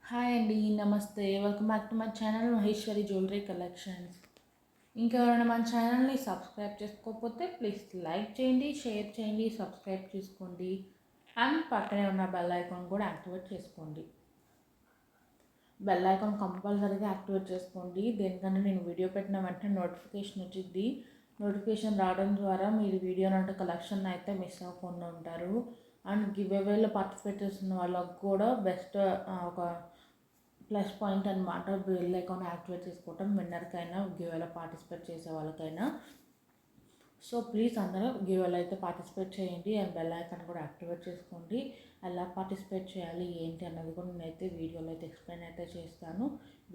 Hi అండి, నమస్తే. Welcome back to my channel Maheshwari jewellery collections. ఇంకా ఎవరైనా మన ఛానల్ని సబ్స్క్రైబ్ చేసుకోకపోతే ప్లీజ్ లైక్ చేయండి, షేర్ చేయండి, సబ్స్క్రైబ్ చేసుకోండి అండ్ పక్కనే ఉన్న బెల్ ఐకాన్ కూడా యాక్టివేట్ చేసుకోండి. బెల్ ఐకాన్ కంపల్సరీగా యాక్టివేట్ చేసుకోండి. దేనికంటే నేను వీడియో పెట్టిన వెంటనే నోటిఫికేషన్ వచ్చింది. నోటిఫికేషన్ రావడం ద్వారా మీరు వీడియో అంటే కలెక్షన్ అయితే మిస్ అవ్వకుండా ఉంటారు. అండ్ గివ్ అవేలో పార్టిసిపేట్ చేస్తున్న వాళ్ళకు కూడా బెస్ట్ ఒక ప్లస్ పాయింట్ అనమాట. బెల్ ఐకాన్ యాక్టివేట్ చేసుకోవటం విన్నర్కైనా గివ్వేలో పార్టిసిపేట్ చేసే వాళ్ళకైనా. సో ప్లీజ్ అందరూ గివ్వేలో అయితే పార్టిసిపేట్ చేయండి అండ్ బెల్ ఐకాన్ కూడా యాక్టివేట్ చేసుకోండి. ఎలా పార్టిసిపేట్ చేయాలి ఏంటి అన్నది కూడా నేనైతే వీడియోలో అయితే ఎక్స్ప్లెయిన్ అయితే చేస్తాను.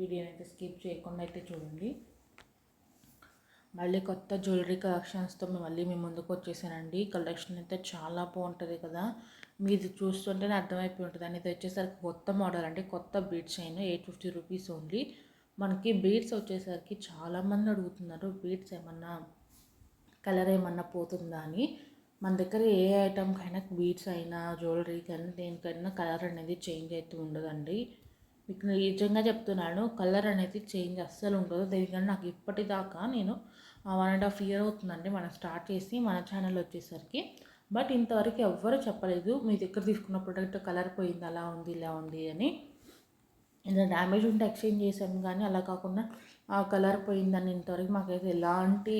వీడియోని అయితే స్కిప్ చేయకుండా అయితే చూడండి. మళ్ళీ కొత్త జ్యువెలరీ కలెక్షన్స్తో మళ్ళీ మీ ముందుకు వచ్చేసానండి. కలెక్షన్ అయితే చాలా బాగుంటుంది కదా, మీది చూస్తుంటేనే అర్థమైపోయి ఉంటుంది. అని ఇది వచ్చేసరికి కొత్త మోడల్ అండి, కొత్త బీడ్స్ అయినా 850 రూపీస్ ఓన్లీ. మనకి బీడ్స్ వచ్చేసరికి చాలామంది అడుగుతున్నారు, బీడ్స్ ఏమన్నా కలర్ ఏమన్నా పోతుందా అని. మన దగ్గర ఏ ఐటమ్కైనా బీడ్స్ అయినా జ్యువెలరీకి అయినా దేనికైనా కలర్ అనేది చేంజ్ అయితే ఉండదండి. మీకు నిజంగా చెప్తున్నాను, కలర్ అనేది చేంజ్ అస్సలు ఉండదు. దేనికన్నా నాకు ఇప్పటిదాకా నేను 1.5 year అవుతుందండి మనం స్టార్ట్ చేసి మన ఛానల్ వచ్చేసరికి. బట్ ఇంతవరకు ఎవ్వరూ చెప్పలేదు మీ దగ్గర తీసుకున్న ప్రోడక్ట్ కలర్ పోయింది, అలా ఉంది ఇలా ఉంది అని. ఏదైనా డ్యామేజ్ ఉంటే ఎక్స్చేంజ్ చేసాము, కానీ అలా కాకుండా కలర్ పోయిందని ఇంతవరకు మాకైతే ఎలాంటి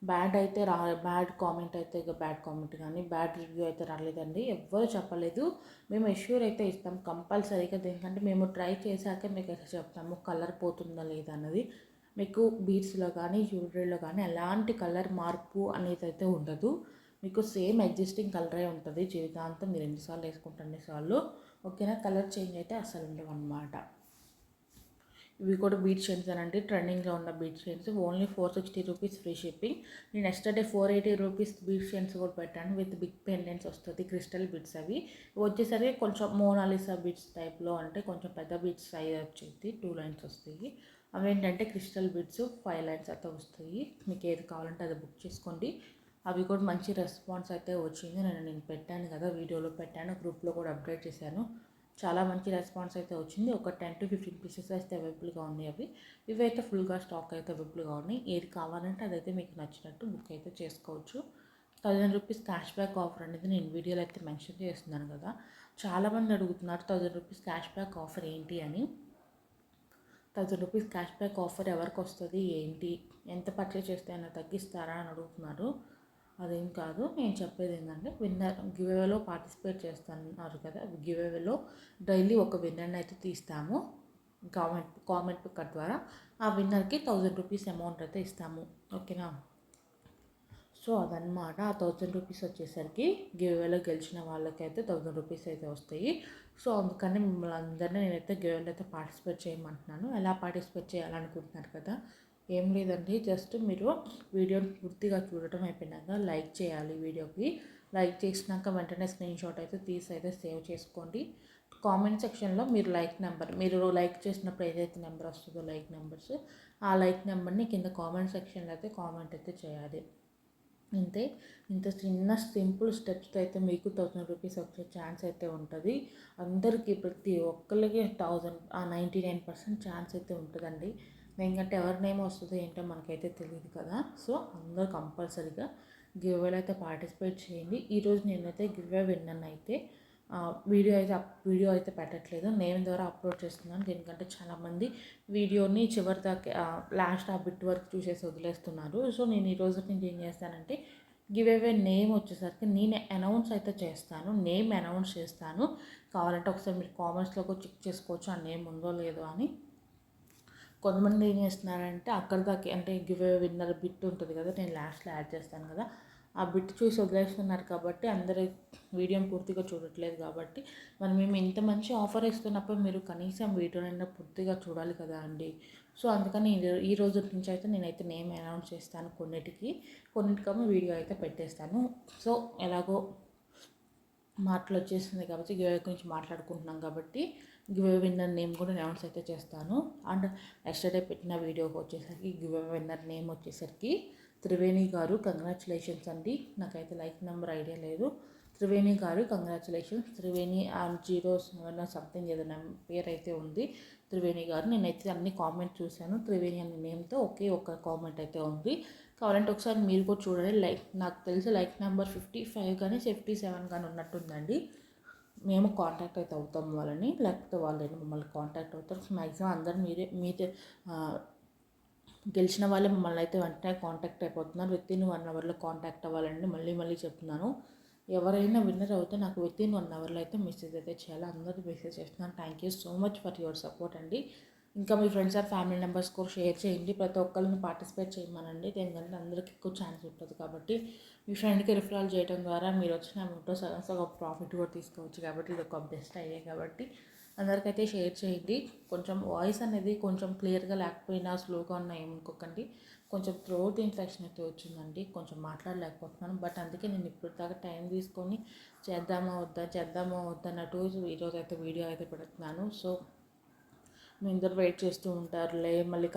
బ్యాడ్ కామెంట్ అయితే బ్యాడ్ కామెంట్ కానీ బ్యాడ్ రివ్యూ అయితే రాలేదండి. ఎవ్వరు చెప్పలేదు. మేము ఎష్యూర్ అయితే ఇస్తాం కంపల్సరీగా. ఎందుకంటే మేము ట్రై చేశాక మీకు అయితే చెప్తాము కలర్ పోతుందా లేదా అన్నది. మీకు బీడ్స్లో కానీ జ్యువెలరీలో కానీ ఎలాంటి కలర్ మార్పు అనేది అయితే ఉండదు. మీకు సేమ్ ఎగ్జిస్టింగ్ కలరే ఉంటుంది జీవితాంతం. మీరు ఎన్నిసార్లు వేసుకుంటే అన్నిసార్లు ఓకేనా. కలర్ చేంజ్ అయితే అసలు ఉండవు అన్నమాట. ఇవి కూడా బీట్ చైన్స్ అనండి, ట్రెండింగ్లో ఉన్న beat chains. Only 460 rupees free shipping. నేను ఎస్టర్డే 480 రూపీస్ బీట్ చైన్స్ కూడా పెట్టాను విత్ బిగ్ పెండెంట్స్ వస్తుంది, క్రిస్టల్ బీట్స్. అవి వచ్చేసరికి కొంచెం మోనాలిసా బీట్స్ టైప్లో, అంటే కొంచెం పెద్ద బీట్స్ సైజ్ వచ్చేది, 2 lines వస్తాయి. అవి ఏంటంటే క్రిస్టల్ బీట్స్ 5 lines అయితే వస్తాయి. మీకు ఏది కావాలంటే అది బుక్ చేసుకోండి. అవి కూడా మంచి రెస్పాన్స్ అయితే వచ్చింది. నేను పెట్టాను కదా, వీడియోలో పెట్టాను, గ్రూప్లో కూడా అప్డేట్ చేశాను. చాలా మంచి రెస్పాన్స్ అయితే వచ్చింది. ఒక 10 to 15 పీసెస్ అయితే అవైలబుల్గా ఉన్నాయి. ఇవైతే ఫుల్గా స్టాక్ అయితే అవైలబుల్గా ఉన్నాయి. ఏది కావాలంటే అదైతే మీకు నచ్చినట్టు బుక్ అయితే చేసుకోవచ్చు. 1000 రూపీస్ క్యాష్ బ్యాక్ ఆఫర్ అనేది నేను వీడియోలో అయితే మెన్షన్ చేస్తున్నాను కదా. చాలామంది అడుగుతున్నారు 1000 రూపీస్ క్యాష్ బ్యాక్ ఆఫర్ ఏంటి అని. 1000 రూపీస్ క్యాష్ బ్యాక్ ఆఫర్ ఎవరికి వస్తుంది ఏంటి, ఎంత పర్చేస్ చేస్తే అయినా తగ్గిస్తారా అని అడుగుతున్నారు. అదేం కాదు. నేను చెప్పేది ఏంటంటే విన్నర్ గివ్అవేలో పార్టిసిపేట్ చేస్తున్నారు కదా, గివ్అవేలో డైలీ ఒక విన్నర్ని అయితే తీస్తాము. కామెంట్ పిక్కర్ ద్వారా ఆ విన్నర్కి 1000 రూపీస్ అమౌంట్ అయితే ఇస్తాము, ఓకేనా. సో అదనమాట. ఆ 1000 రూపీస్ వచ్చేసరికి గివ్అవేలో గెలిచిన వాళ్ళకైతే 1000 రూపీస్ అయితే వస్తాయి. సో అందుకని మిమ్మల్ని అందరినీ నేనైతే గివ్అవేలో అయితే పార్టిసిపేట్ చేయమంటున్నాను. ఎలా పార్టిసిపేట్ చేయాలనుకుంటున్నారు కదా, ఏం లేదండి, జస్ట్ మీరు వీడియోని పూర్తిగా చూడటం అయిపోయినాక లైక్ చేయాలి. వీడియోకి లైక్ చేసినాక వెంటనే స్క్రీన్ షాట్ అయితే తీసి అయితే సేవ్ చేసుకోండి. కామెంట్ సెక్షన్లో మీరు మీరు లైక్ చేసినప్పుడు ఏదైతే నెంబర్ వస్తుందో లైక్ నెంబర్స్, ఆ లైక్ నెంబర్ని కింద కామెంట్ సెక్షన్లో అయితే కామెంట్ అయితే చేయాలి. అంతే. ఇంత చిన్న సింపుల్ స్టెప్స్తో అయితే మీకు 1000 రూపీస్ వచ్చే ఛాన్స్ అయితే ఉంటుంది. అందరికీ ప్రతి ఒక్కరికి 99% ఛాన్స్ అయితే ఉంటుందండి. ఎందుకంటే ఎవరి నేమ్ వస్తుందో ఏంటో మనకైతే తెలియదు కదా. సో అందరూ కంపల్సరీగా గివ్అవేలో అయితే పార్టిసిపేట్ చేయండి. ఈరోజు నేనైతే గివ్అవే విన్నాను అయితే వీడియో అయితే పెట్టట్లేదు, నేమ్ ద్వారా అప్లోడ్ చేస్తున్నాను. దీనికంటే చాలామంది వీడియోని చివరి దాకా లాస్ట్ ఆ బిట్ వరకు చూసేసి వదిలేస్తున్నారు. సో నేను ఈరోజు నుంచి ఏం చేస్తానంటే గివ్అవే నేమ్ వచ్చేసరికి నేనే అనౌన్స్ అయితే చేస్తాను, నేమ్ అనౌన్స్ చేస్తాను. కావాలంటే ఒకసారి మీరు కామెంట్స్లో కూడా చెక్ చేసుకోవచ్చు ఆ నేమ్ ఉందో లేదో అని. కొంతమంది ఏం చేస్తున్నారంటే అక్కడ దాకా, అంటే గివ్అవే విన్నర్ బిట్ ఉంటుంది కదా, నేను లాస్ట్లో యాడ్ చేస్తాను కదా, ఆ బిట్ చూసి వదిలేస్తున్నారు కాబట్టి అందరూ వీడియోని పూర్తిగా చూడట్లేదు. కాబట్టి మేము ఇంత మంచి ఆఫర్ ఇస్తున్నప్పుడు మీరు కనీసం వీడియోనైనా పూర్తిగా చూడాలి కదా అండి. సో అందుకని ఈ రోజు నుంచి అయితే నేనైతే నేమ్ అనౌన్స్ చేస్తాను. కొన్నిటికేమో వీడియో అయితే పెట్టేస్తాను. సో ఎలాగో మాటలు వచ్చేసింది కాబట్టి గివ్అవే గురించి మాట్లాడుకుంటున్నాం కాబట్టి గివ్అవే విన్నర్ నేమ్ కూడా అనౌన్స్ అయితే చేస్తాను. అండ్ ఎస్టర్డే పెట్టిన వీడియోకి వచ్చేసరికి గివ్అవే విన్నర్ నేమ్ వచ్చేసరికి త్రివేణి గారు. కంగ్రాచులేషన్స్ అండి. నాకైతే లైక్ నెంబర్ ఐడియా లేదు. త్రివేణి గారు కంగ్రాచులేషన్స్. త్రివేణి అండ్ 07 సంథింగ్ ఏదైనా పేరు అయితే ఉంది. త్రివేణి గారు, నేనైతే అన్ని కామెంట్ చూశాను. త్రివేణి అనే నేమ్తో ఒకే ఒక కామెంట్ అయితే ఉంది. కావాలంటే ఒకసారి మీరు కూడా చూడండి. నాకు తెలిసి లైక్ నెంబర్ 55 కానీ 57 కానీ ఉన్నట్టుందండి. మేము కాంటాక్ట్ అయితే అవుతాం వాళ్ళని, లేకపోతే వాళ్ళని మమ్మల్ని కాంటాక్ట్ అవుతారు. మ్యాక్సిమం అందరూ మీరే గెలిచిన వాళ్ళే మమ్మల్ని అయితే వెంటనే కాంటాక్ట్ అయిపోతున్నారు. వితిన్ 1 అవర్లో కాంటాక్ట్ అవ్వాలండి. మళ్ళీ చెప్తున్నాను, ఎవరైనా విన్నర్ అవుతే నాకు వితిన్ 1 అవర్లో అయితే మెసేజ్ అయితే చేయాలి. అందరూ మెసేజ్ చేస్తున్నాను. Thank you so much for your support అండి. ఇంకా మీ ఫ్రెండ్స్ ఆర్ ఫ్యామిలీ మెంబర్స్ కూడా షేర్ చేయండి. ప్రతి ఒక్కరిని పార్టిసిపేట్ చేయమనండి. ఎందుకంటే అందరికీ ఎక్కువ ఛాన్స్ ఉంటుంది కాబట్టి మీ ఫ్రెండ్కి రిఫరల్ చేయడం ద్వారా మీరు వచ్చిన అమౌంట్లో సగం ప్రాఫిట్ కూడా తీసుకోవచ్చు. కాబట్టి ఇది ఒక బెస్ట్ ఐడియా. కాబట్టి అందరికైతే షేర్ చేయండి. కొంచెం వాయిస్ అనేది కొంచెం క్లియర్గా లేకపోయినా స్లోగా ఉన్నా ఏమనుకోకండి. కొంచెం థ్రోట్ ఇన్ఫెక్షన్ అయితే వచ్చిందండి, కొంచెం మాట్లాడలేకపోతున్నాను. బట్ అందుకే నేను ఇప్పుడు దాకా టైం తీసుకొని చేద్దామా వద్దా అన్నట్టు ఈరోజు అయితే వీడియో అయితే పెడుతున్నాను. సో మీ అందరు వెయిట్ చేస్తూ ఉంటారులే, మళ్ళీ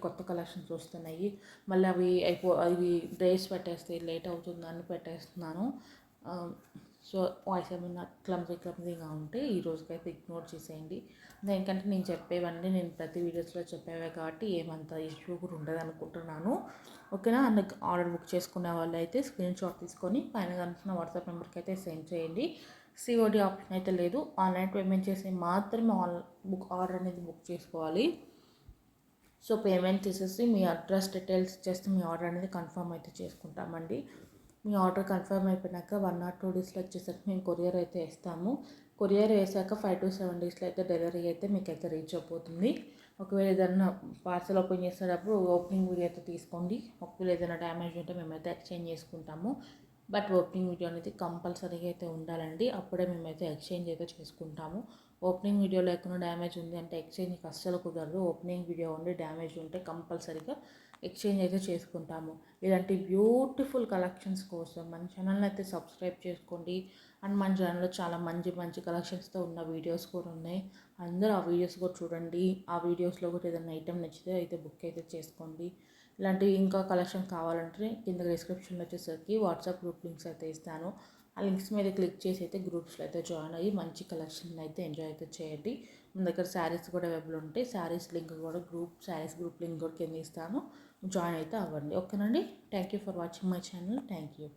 కొత్త కలెక్షన్స్ వస్తున్నాయి, మళ్ళీ అవి డ్రెస్ పెట్టేస్తే లేట్ అవుతుందని పెట్టేస్తున్నాను. సో వాయిస్ ఏమైనా క్లమ్జీగా ఉంటే ఈ రోజుకైతే ఇగ్నోర్ చేసేయండి. ఎందుకంటే నేను చెప్పేవన్నీ నేను ప్రతి వీడియోస్లో చెప్పేవే కాబట్టి ఏమంత ఇష్యూ కూడా ఉండదు అనుకుంటున్నాను. ఓకేనా. అందుకు ఆర్డర్ బుక్ చేసుకునే వాళ్ళు అయితే స్క్రీన్ షాట్ తీసుకొని పైన కనుక వాట్సాప్ నెంబర్కి అయితే సెండ్ చేయండి. సిఓడి ఆప్షన్ అయితే లేదు. ఆన్లైన్ పేమెంట్ చేసి మాత్రమే ఆర్డర్ అనేది బుక్ చేసుకోవాలి. సో పేమెంట్ చేసేసి మీ అడ్రస్ డీటెయిల్స్ ఇచ్చేస్తే మీ ఆర్డర్ అనేది కన్ఫర్మ్ అయితే చేసుకుంటామండి. మీ ఆర్డర్ కన్ఫర్మ్ అయిపోయినాక 1 or 2 డేస్లో వచ్చేసరికి మేము కొరియర్ అయితే ఇస్తాము. కొరియర్ వేసాక 5 to 7 డేస్లో అయితే డెలివరీ అయితే మీకు అయితే రీచ్ అయిపోతుంది. ఒకవేళ ఏదైనా పార్సల్ ఓపెన్ చేసేటప్పుడు ఓపెనింగ్ వీడియో అయితే తీసుకోండి. ఒకవేళ ఏదైనా డ్యామేజ్ ఉంటే మేమైతే ఎక్స్చేంజ్ చేసుకుంటాము. బట్ ఓపెనింగ్ వీడియో అనేది కంపల్సరీగా అయితే ఉండాలండి. అప్పుడే మేమైతే ఎక్స్చేంజ్ అయితే చేసుకుంటాము. ఓపెనింగ్ వీడియో లేకుండా డ్యామేజ్ ఉంది అంటే ఎక్స్చేంజ్కి అస్సలు కుదరదు. ఓపెనింగ్ వీడియో ఉండి డ్యామేజ్ ఉంటే కంపల్సరీగా ఎక్స్చేంజ్ అయితే చేసుకుంటాము. ఇలాంటి బ్యూటిఫుల్ కలెక్షన్స్ కోసం మన ఛానల్ని అయితే సబ్స్క్రైబ్ చేసుకోండి. అండ్ మన ఛానల్లో చాలా మంచి కలెక్షన్స్తో ఉన్న వీడియోస్ కూడా ఉన్నాయి. అందరూ ఆ వీడియోస్ కూడా చూడండి. ఆ వీడియోస్లో కూడా ఏదైనా ఐటెం నచ్చితే అయితే బుక్ అయితే చేసుకోండి. ఇలాంటివి ఇంకా కలెక్షన్ కావాలంటే కింద డిస్క్రిప్షన్లో వచ్చేసరికి వాట్సాప్ గ్రూప్ లింక్స్ అయితే ఇస్తాను. ఆ లింక్స్ మీద క్లిక్ చేసి అయితే గ్రూప్స్లో అయితే జాయిన్ అయ్యి మంచి కలెక్షన్ అయితే ఎంజాయ్ అయితే చేయండి. మన దగ్గర శారీస్ కూడా అవైలబుల్ ఉంటాయి. శారీస్ లింక్ కూడా శారీస్ గ్రూప్ లింక్ కూడా కింద ఇస్తాను. జాయిన్ అయితే అవ్వండి. ఓకేనండి. Thank you for watching my channel. Thank you.